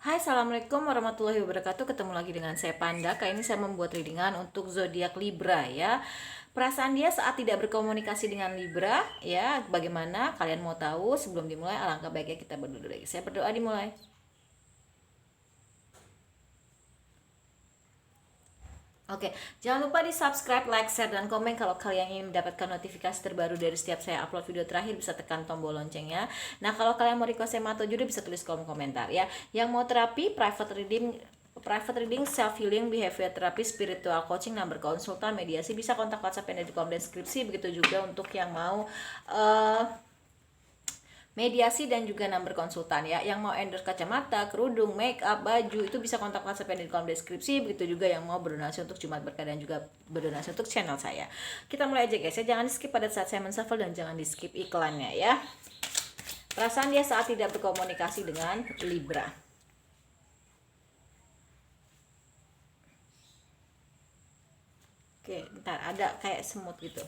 Hai, assalamualaikum warahmatullahi wabarakatuh. Ketemu lagi dengan saya Panda. Kali ini saya membuat readingan untuk zodiak Libra ya. Perasaan dia saat tidak berkomunikasi dengan Libra ya. Bagaimana? Kalian mau tahu? Sebelum dimulai, alangkah baiknya kita berdoa lagi. Saya berdoa dimulai. Oke, jangan lupa di subscribe, like, share, dan komen. Kalau kalian ingin mendapatkan notifikasi terbaru dari setiap saya upload video terakhir, bisa tekan tombol loncengnya. Nah, kalau kalian mau request tema atau judul, bisa tulis kolom komentar ya. Yang mau terapi, private reading, self healing, behavior therapy, spiritual coaching, number konsultan, mediasi, bisa kontak WhatsApp yang ada di kolom deskripsi. Begitu juga untuk yang mau mediasi dan juga number konsultan ya. Yang mau endorse kacamata, kerudung, make up, baju, itu bisa kontak WhatsApp yang di kolom deskripsi. Begitu juga yang mau berdonasi untuk Jumat Berkah dan juga berdonasi untuk channel saya. Kita mulai aja guys ya. Jangan di skip pada saat saya menshuffle dan jangan di skip iklannya ya. Perasaan dia saat tidak berkomunikasi dengan Libra. Oke, bentar, ada kayak semut gitu.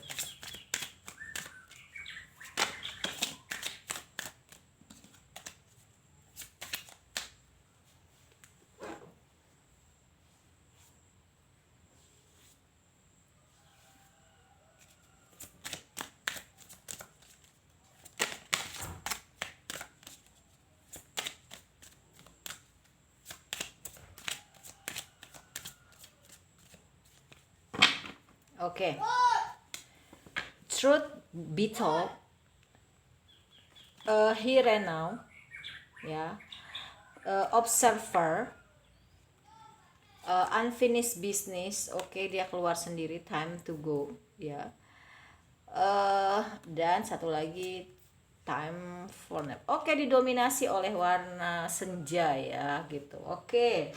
Oke. Truth be told, here and now, ya, observer, unfinished business. Oke, dia keluar sendiri, time to go, ya. Dan satu lagi, time for nap. Oke, didominasi oleh warna senja ya, gitu. Oke.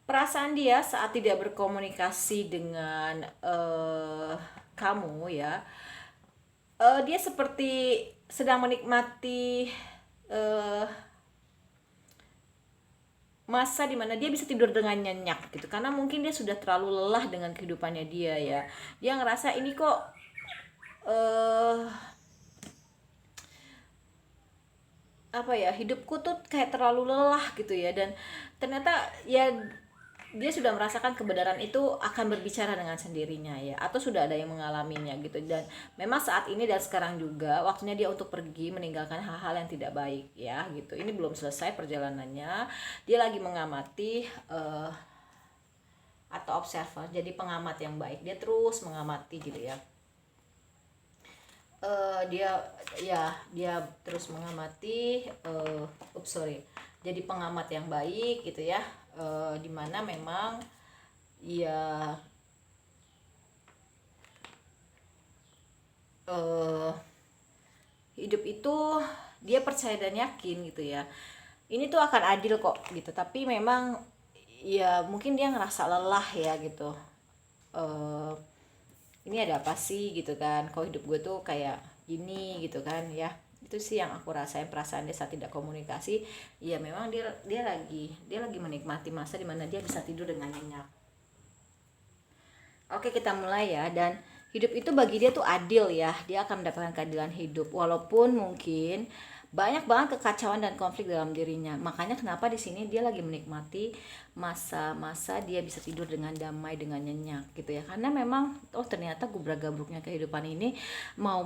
Perasaan dia saat tidak berkomunikasi dengan kamu ya, dia seperti sedang menikmati masa dimana dia bisa tidur dengan nyenyak gitu, karena mungkin dia sudah terlalu lelah dengan kehidupannya dia ya. Dia ngerasa ini kok apa ya, hidupku tuh kayak terlalu lelah gitu ya. Dan ternyata ya dia sudah merasakan kebenaran itu akan berbicara dengan sendirinya ya, atau sudah ada yang mengalaminya gitu. Dan memang saat ini dan sekarang juga waktunya dia untuk pergi meninggalkan hal-hal yang tidak baik ya gitu. Ini belum selesai perjalanannya, dia lagi mengamati atau observer, jadi pengamat yang baik. Dia terus mengamati gitu ya. Dia terus mengamati, jadi pengamat yang baik gitu ya, dimana memang ya hidup itu dia percaya dan yakin gitu ya, ini tuh akan adil kok gitu. Tapi memang ya mungkin dia ngerasa lelah ya gitu. Ini ada apa sih gitu kan, kok hidup gue tuh kayak gini gitu kan ya. Itu sih yang aku rasain, perasaan dia saat tidak komunikasi. Ya memang dia lagi menikmati masa dimana dia bisa tidur dengan nyenyak. Oke, kita mulai ya. Dan hidup itu bagi dia tuh adil ya, dia akan mendapatkan keadilan hidup walaupun mungkin banyak banget kekacauan dan konflik dalam dirinya. Makanya kenapa di sini dia lagi menikmati masa-masa dia bisa tidur dengan damai, dengan nyenyak gitu ya. Karena memang ternyata gubrak-gabruknya kehidupan ini mau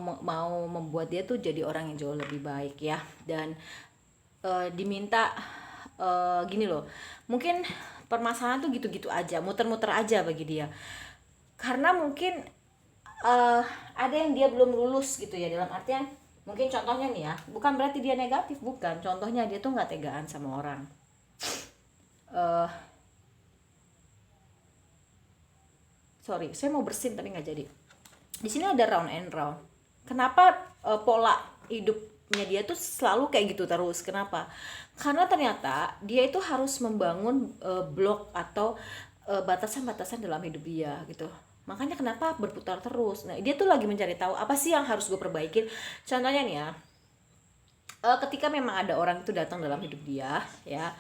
membuat dia tuh jadi orang yang jauh lebih baik ya. Dan diminta gini loh. Mungkin permasalahan tuh gitu-gitu aja, muter-muter aja bagi dia. Karena mungkin ada yang dia belum lulus gitu ya, dalam artian mungkin contohnya nih ya, bukan berarti dia negatif, bukan, contohnya dia tuh nggak tegaan sama orang. Sorry, saya mau bersin tapi nggak jadi. Di sini ada round and round. Kenapa pola hidupnya dia tuh selalu kayak gitu terus? Kenapa? Karena ternyata dia itu harus membangun blok atau batasan-batasan dalam hidup dia gitu. Makanya kenapa berputar terus. Nah, dia tuh lagi mencari tahu apa sih yang harus gue perbaikin. Contohnya nih ya, ketika memang ada orang itu datang dalam hidup dia ya,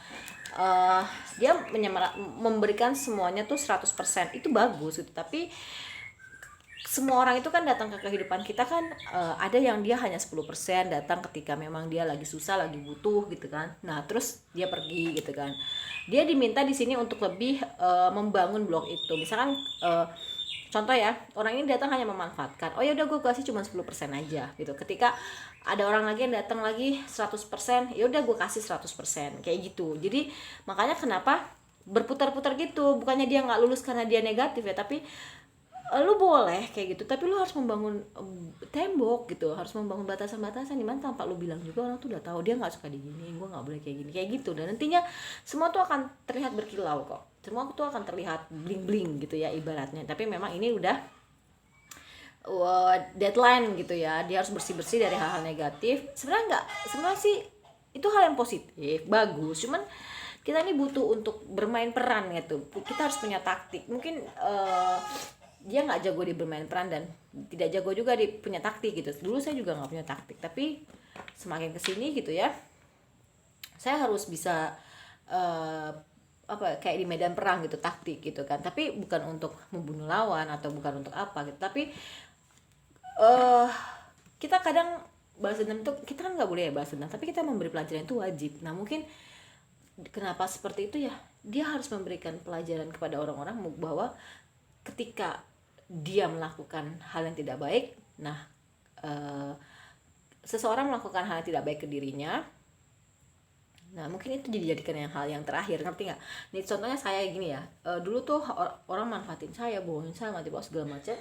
dia memberikan semuanya tuh 100%, itu bagus gitu. Tapi semua orang itu kan datang ke kehidupan kita kan, ada yang dia hanya 10% datang ketika memang dia lagi susah, lagi butuh gitu kan. Nah terus dia pergi gitu kan. dia diminta di sini untuk lebih membangun blok itu. Misalkan contoh ya, orang ini datang hanya memanfaatkan, oh ya udah gue kasih cuma 10% aja gitu. Ketika ada orang lagi yang datang lagi 100%, ya udah gue kasih 100%, kayak gitu. Jadi makanya kenapa berputar-putar gitu, bukannya dia nggak lulus karena dia negatif ya, tapi lu boleh kayak gitu, tapi lu harus membangun tembok gitu, harus membangun batasan-batasan dimana tanpa lu bilang juga orang tuh udah tahu dia nggak suka digini, gue nggak boleh kayak gini, kayak gitu. Dan nantinya semua tuh akan terlihat berkilau kok, semua tuh akan terlihat bling-bling gitu ya ibaratnya. Tapi memang ini udah deadline gitu ya, dia harus bersih-bersih dari hal-hal negatif. Sebenarnya sih itu hal yang positif, bagus, cuman kita ini butuh untuk bermain peran gitu, kita harus punya taktik. Mungkin dia nggak jago di bermain peran dan tidak jago juga di punya taktik gitu. Dulu saya juga nggak punya taktik, tapi semakin kesini gitu ya, saya harus bisa kayak di medan perang gitu, taktik gitu kan. Tapi bukan untuk membunuh lawan atau bukan untuk apa gitu, tapi kita kadang balas dendam itu, kita kan nggak boleh ya balas dendam, tapi kita memberi pelajaran itu wajib. Nah mungkin kenapa seperti itu ya, dia harus memberikan pelajaran kepada orang-orang bahwa ketika dia melakukan hal yang tidak baik, nah seseorang melakukan hal yang tidak baik ke dirinya, nah mungkin itu dijadikan hal yang terakhir, ngerti nggak? Nih contohnya saya gini ya, dulu tuh orang manfaatin saya, bohongin saya, mati bos segala macam,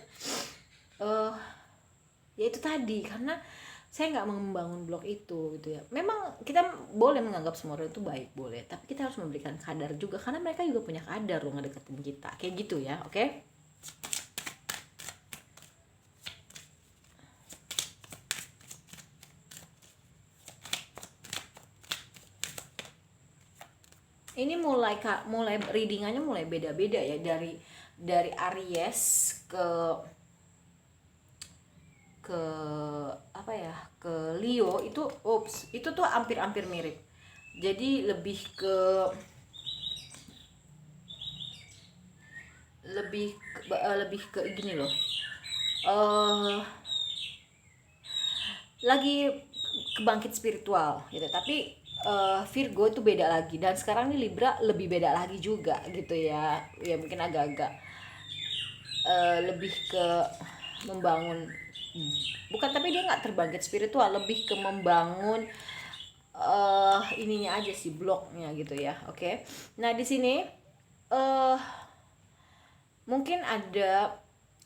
ya itu tadi, karena saya nggak membangun blok itu gitu ya. Memang kita boleh menganggap semua orang itu baik, boleh, tapi kita harus memberikan kadar juga, karena mereka juga punya kadar loh ngedeketin kita, kayak gitu ya. Oke? Ini mulai readingannya mulai beda-beda ya, dari Aries ke apa ya, ke Leo itu itu tuh hampir mirip. Jadi lebih ke gini loh, lagi kebangkit spiritual gitu. Tapi Virgo itu beda lagi, dan sekarang nih Libra lebih beda lagi juga gitu ya. Ya mungkin agak-agak lebih ke membangun, bukan, tapi dia nggak terbangkit spiritual, lebih ke membangun ininya aja sih, bloknya gitu ya. Oke. Nah di sini mungkin ada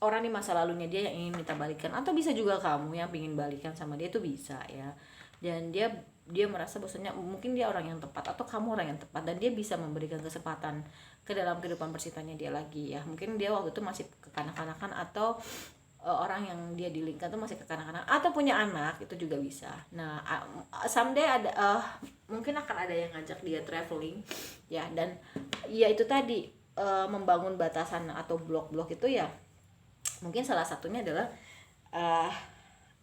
orang di masa lalunya dia yang ingin minta balikan, atau bisa juga kamu yang ingin balikan sama dia, itu bisa ya. Dan dia merasa bahwasanya mungkin dia orang yang tepat atau kamu orang yang tepat, dan dia bisa memberikan kesempatan ke dalam kehidupan persintanya dia lagi ya. Mungkin dia waktu itu masih kekanak-kanakan, atau orang yang dia dilingkan tuh masih kekanak-kanakan, atau punya anak, itu juga bisa. Nah someday ada mungkin akan ada yang ngajak dia traveling ya. Dan ya itu tadi, membangun batasan atau blok-blok itu ya, mungkin salah satunya adalah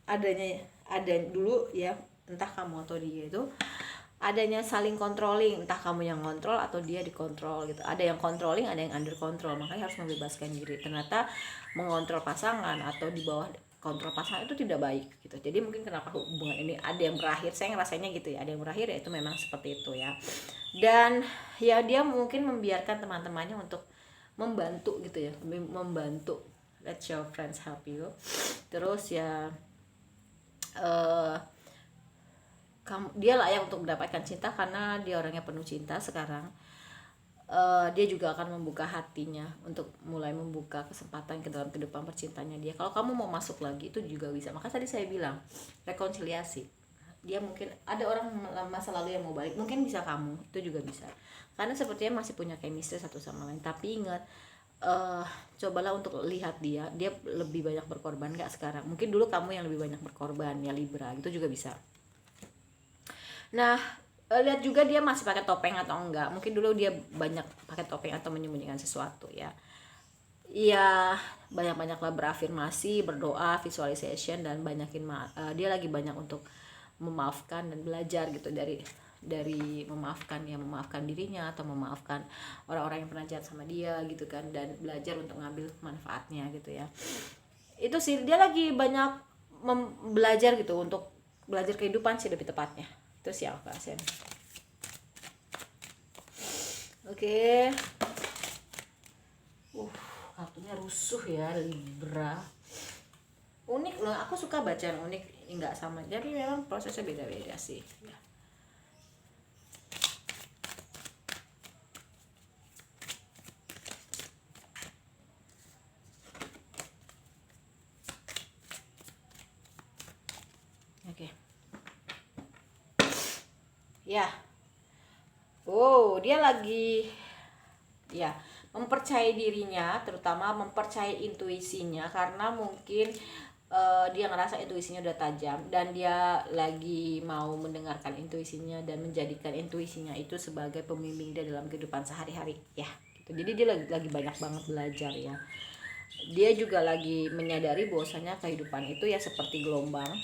ada dulu ya, entah kamu atau dia itu adanya saling controlling, entah kamu yang kontrol atau dia dikontrol gitu. Ada yang controlling, ada yang under control, makanya harus membebaskan diri. Ternyata mengontrol pasangan atau di bawah kontrol pasangan itu tidak baik gitu. Jadi mungkin kenapa hubungan ini ada yang berakhir, saya ngerasanya gitu ya, ada yang berakhir ya itu memang seperti itu ya. Dan ya dia mungkin membiarkan teman-temannya untuk membantu gitu ya, membantu, let your friends help you. Terus ya dia layak untuk mendapatkan cinta karena dia orangnya penuh cinta sekarang. Dia juga akan membuka hatinya untuk mulai membuka kesempatan ke dalam kehidupan percintanya dia. Kalau kamu mau masuk lagi itu juga bisa. Maka tadi saya bilang rekonsiliasi. Dia mungkin ada orang masa lalu yang mau balik, mungkin bisa kamu, itu juga bisa. Karena sepertinya masih punya chemistry satu sama lain. Tapi ingat, cobalah untuk lihat dia lebih banyak berkorban nggak sekarang. Mungkin dulu kamu yang lebih banyak berkorban ya, Libra, itu juga bisa. Nah lihat juga dia masih pakai topeng atau enggak. Mungkin dulu dia banyak pakai topeng atau menyembunyikan sesuatu ya. Iya, banyak-banyaklah berafirmasi, berdoa, visualization, dan banyakin dia lagi banyak untuk memaafkan dan belajar gitu, dari memaafkan ya, memaafkan dirinya atau memaafkan orang-orang yang pernah jahat sama dia gitu kan, dan belajar untuk ngambil manfaatnya gitu ya. Itu sih, dia lagi banyak belajar gitu, untuk belajar kehidupan sih lebih tepatnya. Itu sih Alfa Sen. Oke. Kartunya rusuh ya, Libra. Unik loh, aku suka bacaan unik, nggak sama. Jadi memang prosesnya beda-beda sih. Ya. Oke. Ya. Oh, dia lagi ya mempercayai dirinya, terutama mempercayai intuisinya, karena mungkin dia ngerasa intuisinya udah tajam dan dia lagi mau mendengarkan intuisinya dan menjadikan intuisinya itu sebagai pembimbing dia dalam kehidupan sehari-hari ya gitu. Jadi dia lagi banyak banget belajar ya. Dia juga lagi menyadari bahwasanya kehidupan itu ya seperti gelombang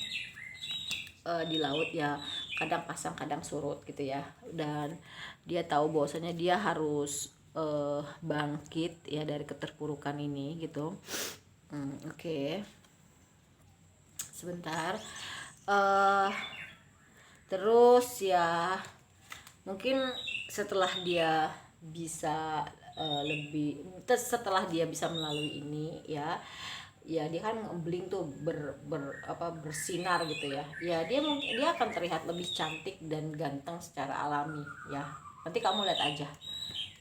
di laut ya, kadang pasang kadang surut gitu ya, dan dia tahu bahwasanya dia harus bangkit ya dari keterpurukan ini gitu. Oke. Sebentar. Terus ya mungkin setelah dia bisa setelah dia bisa melalui ini ya dia kan bling tuh bersinar gitu ya dia akan terlihat lebih cantik dan ganteng secara alami ya, nanti kamu lihat aja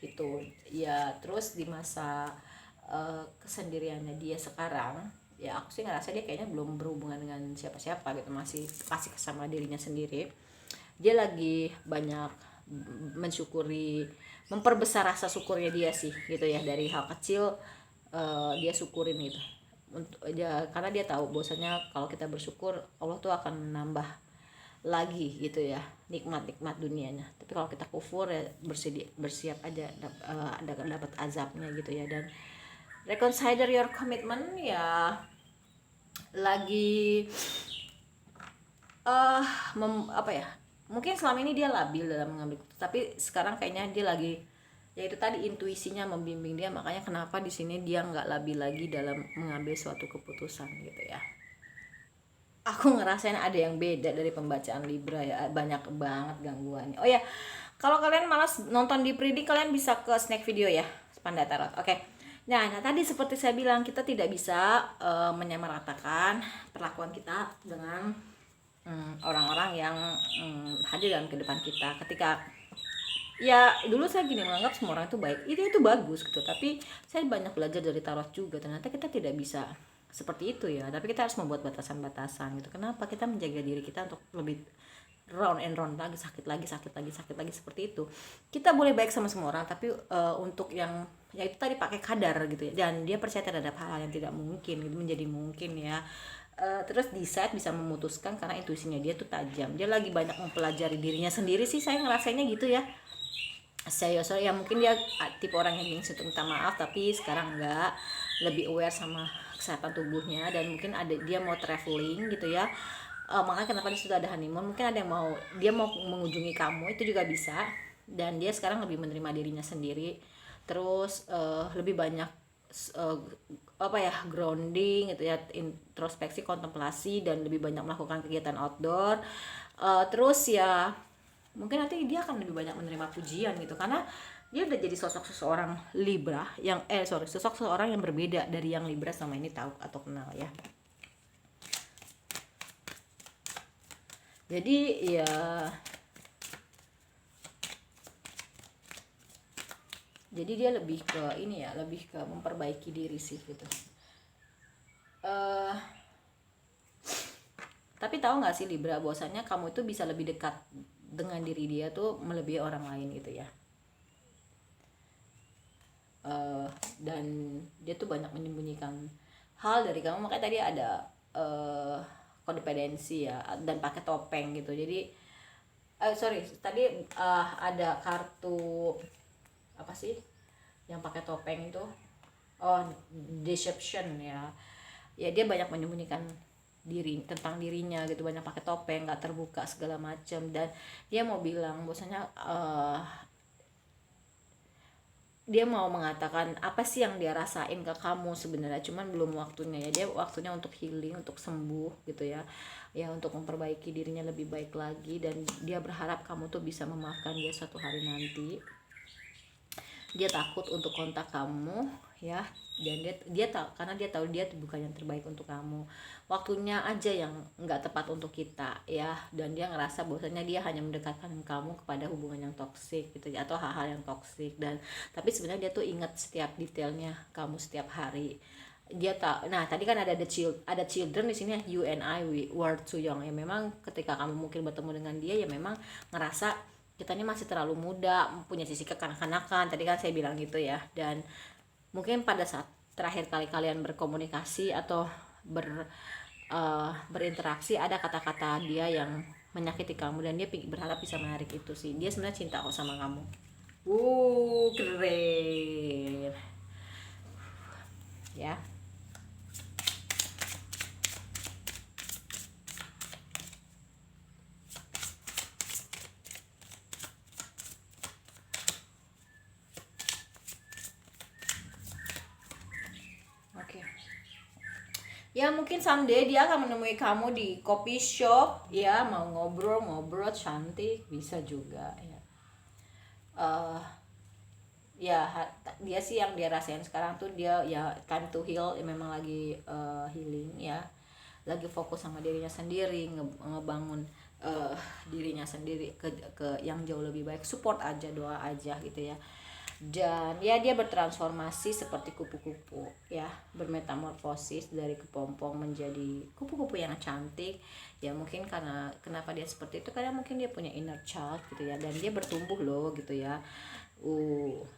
itu ya. Terus di masa kesendiriannya dia sekarang ya, aku sih ngerasa dia kayaknya belum berhubungan dengan siapa-siapa gitu, masih sama dirinya sendiri. Dia lagi banyak mensyukuri, memperbesar rasa syukurnya dia sih gitu ya, dari hal kecil dia syukurin gitu untuk dia, karena dia tahu bahwasanya kalau kita bersyukur Allah tuh akan menambah lagi gitu ya nikmat-nikmat dunianya. Tapi kalau kita kufur ya bersiap aja dapat azabnya gitu ya. Dan reconsider your commitment ya, lagi apa ya, mungkin selama ini dia labil dalam mengambil keputusan, tapi sekarang kayaknya dia lagi ya itu tadi, intuisinya membimbing dia, makanya kenapa di sini dia nggak labil lagi dalam mengambil suatu keputusan gitu ya. Aku ngerasain ada yang beda dari pembacaan Libra ya, banyak banget gangguannya. Oh ya, kalau kalian malas nonton di predik, kalian bisa ke snack video ya, Panda Tarot. Oke. Nah, tadi seperti saya bilang, kita tidak bisa menyamaratakan perlakuan kita dengan orang-orang yang hadir dalam kehidupan kita. Ketika ya dulu saya gini menganggap semua orang itu baik, itu bagus gitu, tapi saya banyak belajar dari tarot juga, ternyata kita tidak bisa seperti itu ya, tapi kita harus membuat batasan-batasan gitu. Kenapa? Kita menjaga diri kita untuk lebih round and round lagi, sakit lagi seperti itu. Kita boleh baik sama semua orang, tapi untuk yang ya itu tadi pakai kadar gitu ya, dan dia percaya terhadap hal yang tidak mungkin itu menjadi mungkin ya. Terus decide, bisa memutuskan karena intuisinya dia tuh tajam. Dia lagi banyak mempelajari dirinya sendiri sih, saya ngerasainnya gitu ya. Saya ya mungkin dia tipe orang yang gengsi untuk minta maaf, tapi sekarang enggak, lebih aware sama kesehatan tubuhnya, dan mungkin dia mau traveling gitu ya. Makanya kenapa di situ ada honeymoon, mungkin ada yang dia mau mengunjungi kamu, itu juga bisa. Dan dia sekarang lebih menerima dirinya sendiri, terus lebih banyak grounding gitu ya, introspeksi, kontemplasi, dan lebih banyak melakukan kegiatan outdoor. Terus ya mungkin nanti dia akan lebih banyak menerima pujian gitu, karena dia udah jadi sosok seseorang Libra yang sosok seseorang yang berbeda dari yang Libra selama ini tahu atau kenal ya. Jadi ya dia lebih ke ini ya, lebih ke memperbaiki diri sih gitu. Tapi tahu nggak sih Libra, bahwasanya kamu itu bisa lebih dekat dengan diri dia tuh melebihi orang lain gitu ya. Dan dia tuh banyak menyembunyikan hal dari kamu, makanya tadi ada kodependensi ya, dan pakai topeng gitu. Jadi tadi ada kartu apa sih yang pakai topeng itu, deception ya. Ya dia banyak menyembunyikan tentang dirinya gitu, banyak pakai topeng, nggak terbuka segala macam. Dan dia mau bilang bahwasanya dia mau mengatakan apa sih yang dia rasain ke kamu sebenarnya, cuman belum waktunya ya. Dia waktunya untuk healing, untuk sembuh gitu ya, untuk memperbaiki dirinya lebih baik lagi, dan dia berharap kamu tuh bisa memaafkan dia suatu hari nanti. dia takut untuk kontak kamu ya, dan dia tahu, karena dia tahu dia bukan yang terbaik untuk kamu, waktunya aja yang nggak tepat untuk kita ya, dan dia ngerasa bahwasanya dia hanya mendekatkan kamu kepada hubungan yang toksik gitu ya, atau hal-hal yang toksik, dan tapi sebenarnya dia tuh ingat setiap detailnya kamu setiap hari. Dia tak, nah tadi kan ada children di sini, you and I we were too young ya, memang ketika kamu mungkin bertemu dengan dia ya memang ngerasa kita ini masih terlalu muda, punya sisi kekanak-kanakan, tadi kan saya bilang gitu ya, dan mungkin pada saat terakhir kali kalian berkomunikasi atau berinteraksi ada kata-kata dia yang menyakiti kamu, dan dia berharap bisa menarik itu sih, dia sebenarnya cinta kok sama kamu. Keren ya. Oke. Ya mungkin someday dia akan menemui kamu di coffee shop ya, mau ngobrol cantik, bisa juga ya. Ya dia sih yang dia rasain sekarang tuh, dia ya time to heal ya, memang lagi healing ya, lagi fokus sama dirinya sendiri, ngebangun dirinya sendiri ke yang jauh lebih baik. Support aja, doa aja gitu ya. Dan ya dia bertransformasi seperti kupu-kupu ya, bermetamorfosis dari kepompong menjadi kupu-kupu yang cantik ya. Mungkin karena kenapa dia seperti itu, karena mungkin dia punya inner child gitu ya, dan dia bertumbuh loh gitu ya.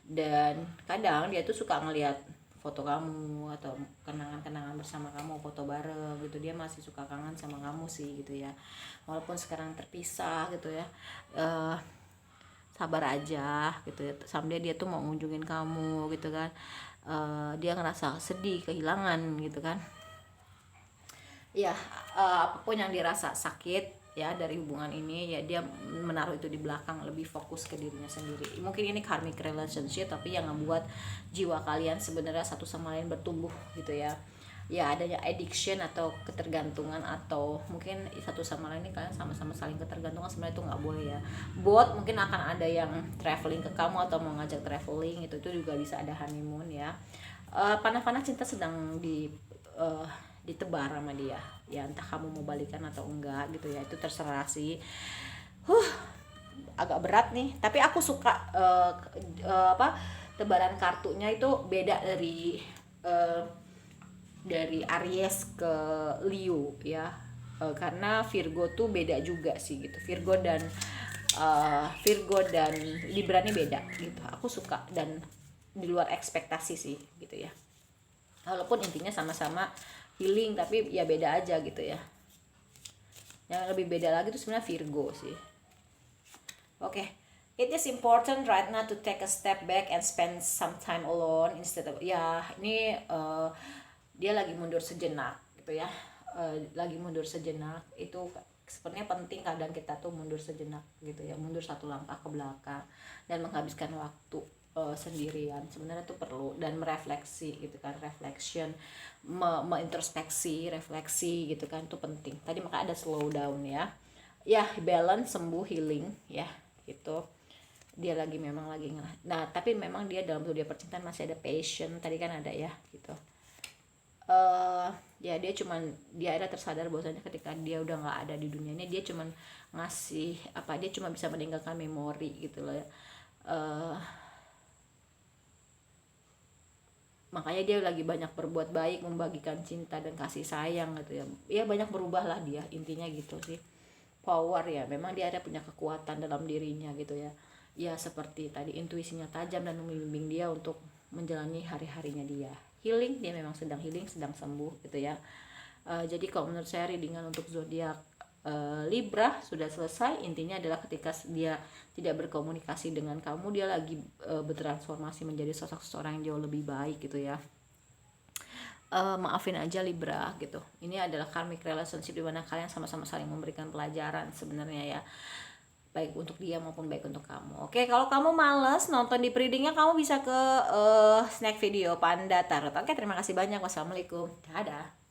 Dan kadang dia tuh suka ngelihat foto kamu atau kenangan-kenangan bersama kamu, foto bareng gitu, dia masih suka kangen sama kamu sih gitu ya, walaupun sekarang terpisah gitu ya. Sabar aja gitu ya, someday dia tuh mau ngunjungin kamu gitu kan. Dia ngerasa sedih, kehilangan gitu kan ya. Apapun yang dirasa sakit ya dari hubungan ini ya, dia menaruh itu di belakang, lebih fokus ke dirinya sendiri. Mungkin ini karmic relationship, tapi yang membuat jiwa kalian sebenarnya satu sama lain bertumbuh gitu ya. Ya adanya addiction atau ketergantungan, atau mungkin satu sama lain ini kalian sama-sama saling ketergantungan, sebenarnya itu nggak boleh ya. Both mungkin akan ada yang traveling ke kamu atau mau ngajak traveling, itu juga bisa ada honeymoon ya. Panah-panah cinta sedang ditebar sama dia ya, entah kamu mau balikan atau enggak gitu ya, itu terserah sih. Agak berat nih, tapi aku suka tebaran kartunya itu beda dari Aries ke Leo ya. Karena Virgo tuh beda juga sih gitu, Virgo dan Libra ini beda gitu. Aku suka dan di luar ekspektasi sih gitu ya, walaupun intinya sama-sama healing, tapi ya beda aja gitu ya. Yang lebih beda lagi tuh sebenarnya Virgo sih. Oke. It is important right now to take a step back and spend some time alone instead of, ya ini dia lagi mundur sejenak gitu ya. Lagi mundur sejenak itu sebenarnya penting, kadang kita tuh mundur sejenak gitu ya, mundur satu langkah ke belakang dan menghabiskan waktu sendirian sebenarnya tuh perlu, dan merefleksi gitu kan, reflection, refleksi gitu kan, itu penting. Tadi maka ada slow down ya, balance, sembuh, healing ya gitu. Dia lagi memang lagi nah, tapi memang dia dalam dunia percintaan masih ada passion, tadi kan ada ya gitu. Ya dia ada tersadar bahwasanya ketika dia udah nggak ada di dunia ini, dia cuman ngasih dia cuma bisa meninggalkan memori gitu loh ya. Makanya dia lagi banyak berbuat baik, membagikan cinta dan kasih sayang gitu ya. Ya banyak berubah lah dia, intinya gitu sih. Power ya, memang dia ada punya kekuatan dalam dirinya gitu ya. Ya seperti tadi, intuisinya tajam dan membimbing dia untuk menjalani hari-harinya dia. Healing, dia memang sedang healing, sedang sembuh gitu ya. Jadi kalau menurut saya readingan untuk zodiak Libra sudah selesai. Intinya adalah ketika dia tidak berkomunikasi dengan kamu, dia lagi bertransformasi menjadi sosok seorang yang jauh lebih baik gitu ya. Maafin aja Libra gitu. Ini adalah karmic relationship di mana kalian sama-sama saling memberikan pelajaran sebenarnya ya, baik untuk dia maupun baik untuk kamu. Oke, kalau kamu males nonton di readingnya, kamu bisa ke snack video Panda Tarot. Oke, terima kasih banyak. Wassalamualaikum. Dadah.